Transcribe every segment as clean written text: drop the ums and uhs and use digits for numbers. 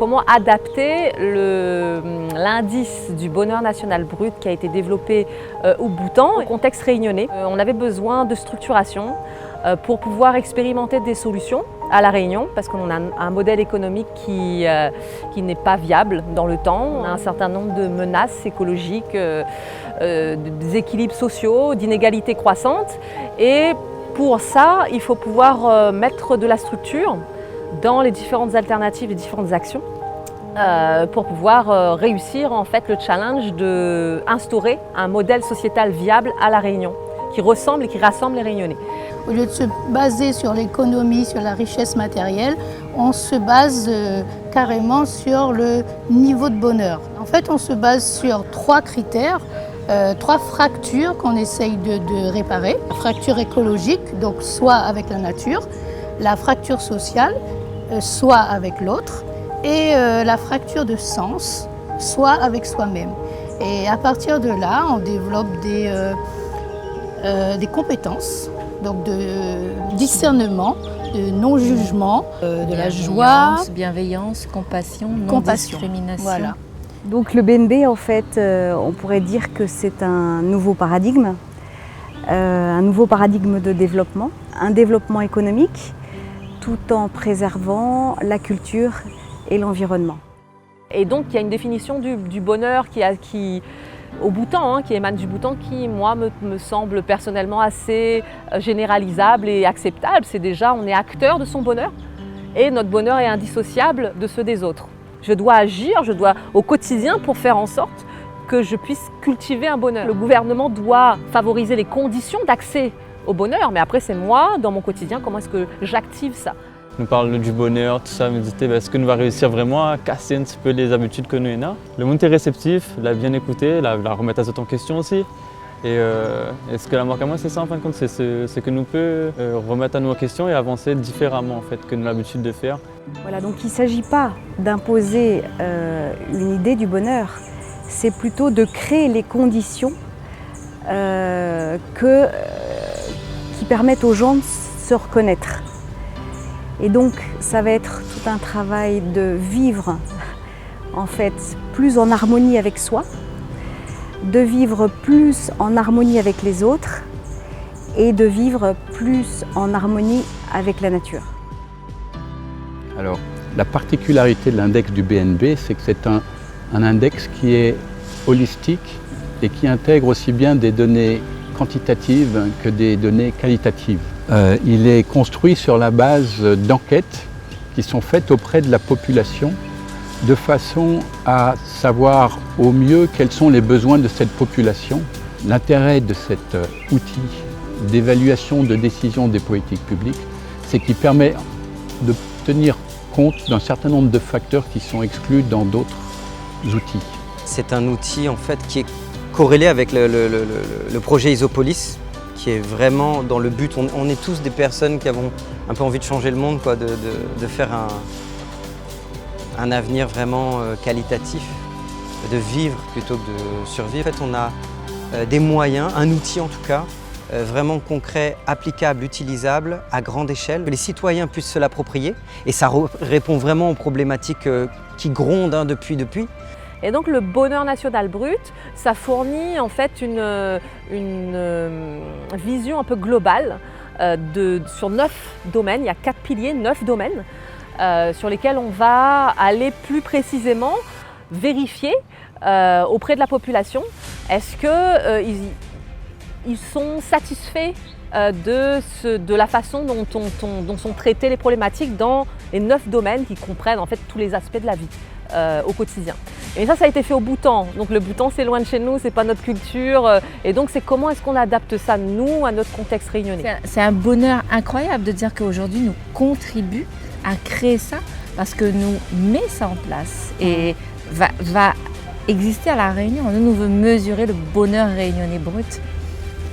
comment adapter l'indice du bonheur national brut qui a été développé au Bhoutan au contexte réunionnais. On avait besoin de structuration pour pouvoir expérimenter des solutions à La Réunion, parce qu'on a un modèle économique qui n'est pas viable dans le temps. On a un certain nombre de menaces écologiques, des déséquilibres sociaux, d'inégalités croissantes. Et pour ça, il faut pouvoir mettre de la structure dans les différentes alternatives, les différentes actions, pour pouvoir réussir en fait le challenge d'instaurer un modèle sociétal viable à La Réunion, qui ressemble et qui rassemble les Réunionnais. Au lieu de se baser sur l'économie, sur la richesse matérielle, on se base carrément sur le niveau de bonheur. En fait, on se base sur 3 critères, 3 fractures qu'on essaye de réparer. La fracture écologique, donc soit avec la nature, la fracture sociale, soit avec l'autre, et la fracture de sens, soit avec soi-même. Et à partir de là, on développe des compétences, donc de discernement, de non-jugement, de la joie, bienveillance, compassion, non-discrimination. Voilà. Donc le BNB, en fait, on pourrait dire que c'est un nouveau paradigme de développement, un développement économique, tout en préservant la culture et l'environnement. Et donc il y a une définition du bonheur qui au Bhoutan, qui émane du Bhoutan, qui moi me semble personnellement assez généralisable et acceptable. C'est déjà, on est acteur de son bonheur et notre bonheur est indissociable de ceux des autres. Je dois agir, au quotidien pour faire en sorte que je puisse cultiver un bonheur. Le gouvernement doit favoriser les conditions d'accès au bonheur, mais après c'est moi, dans mon quotidien, comment est-ce que j'active ça? Nous parle du bonheur, tout ça, méditer, est-ce que nous va réussir vraiment à casser un petit peu les habitudes que nous avons? Le monde est réceptif, l'a bien écouté, la remettre à en question aussi. Et ce que la marque à moi, c'est ça en fin de compte, c'est que nous peut remettre à nous en question et avancer différemment en fait que nous avons l'habitude de faire. Voilà, donc il ne s'agit pas d'imposer une idée du bonheur, c'est plutôt de créer les conditions qui permettent aux gens de se reconnaître. Et donc ça va être tout un travail de vivre en fait plus en harmonie avec soi, de vivre plus en harmonie avec les autres et de vivre plus en harmonie avec la nature. Alors, la particularité de l'index du BNB, c'est que c'est un index qui est holistique et qui intègre aussi bien des données quantitatives que des données qualitatives. Il est construit sur la base d'enquêtes qui sont faites auprès de la population de façon à savoir au mieux quels sont les besoins de cette population. L'intérêt de cet outil d'évaluation de décision des politiques publiques, c'est qu'il permet de tenir compte d'un certain nombre de facteurs qui sont exclus dans d'autres outils. C'est un outil en fait qui est corrélé avec le projet Isopolis, qui est vraiment dans le but, on est tous des personnes qui avons un peu envie de changer le monde, quoi, de faire un avenir vraiment qualitatif, de vivre plutôt que de survivre. En fait, on a des moyens, un outil en tout cas, vraiment concret, applicable, utilisable à grande échelle, que les citoyens puissent se l'approprier et ça répond vraiment aux problématiques qui grondent depuis. Et donc le bonheur national brut, ça fournit en fait une vision un peu globale sur 9 domaines. Il y a 4 piliers, 9 domaines sur lesquels on va aller plus précisément vérifier auprès de la population est-ce qu'ils sont satisfaits de la façon dont sont traitées les problématiques dans les 9 domaines qui comprennent en fait tous les aspects de la vie au quotidien. Et ça a été fait au Bhoutan. Donc le Bhoutan, c'est loin de chez nous, c'est pas notre culture. Et donc c'est comment est-ce qu'on adapte ça, nous, à notre contexte réunionnais. C'est un bonheur incroyable de dire qu'aujourd'hui, nous contribuons à créer ça parce que nous mettons ça en place et va exister à La Réunion. Nous veut mesurer le bonheur réunionnais brut.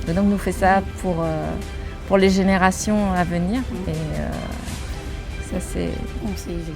Et donc nous fait ça pour les générations à venir. Et ça, c'est génial.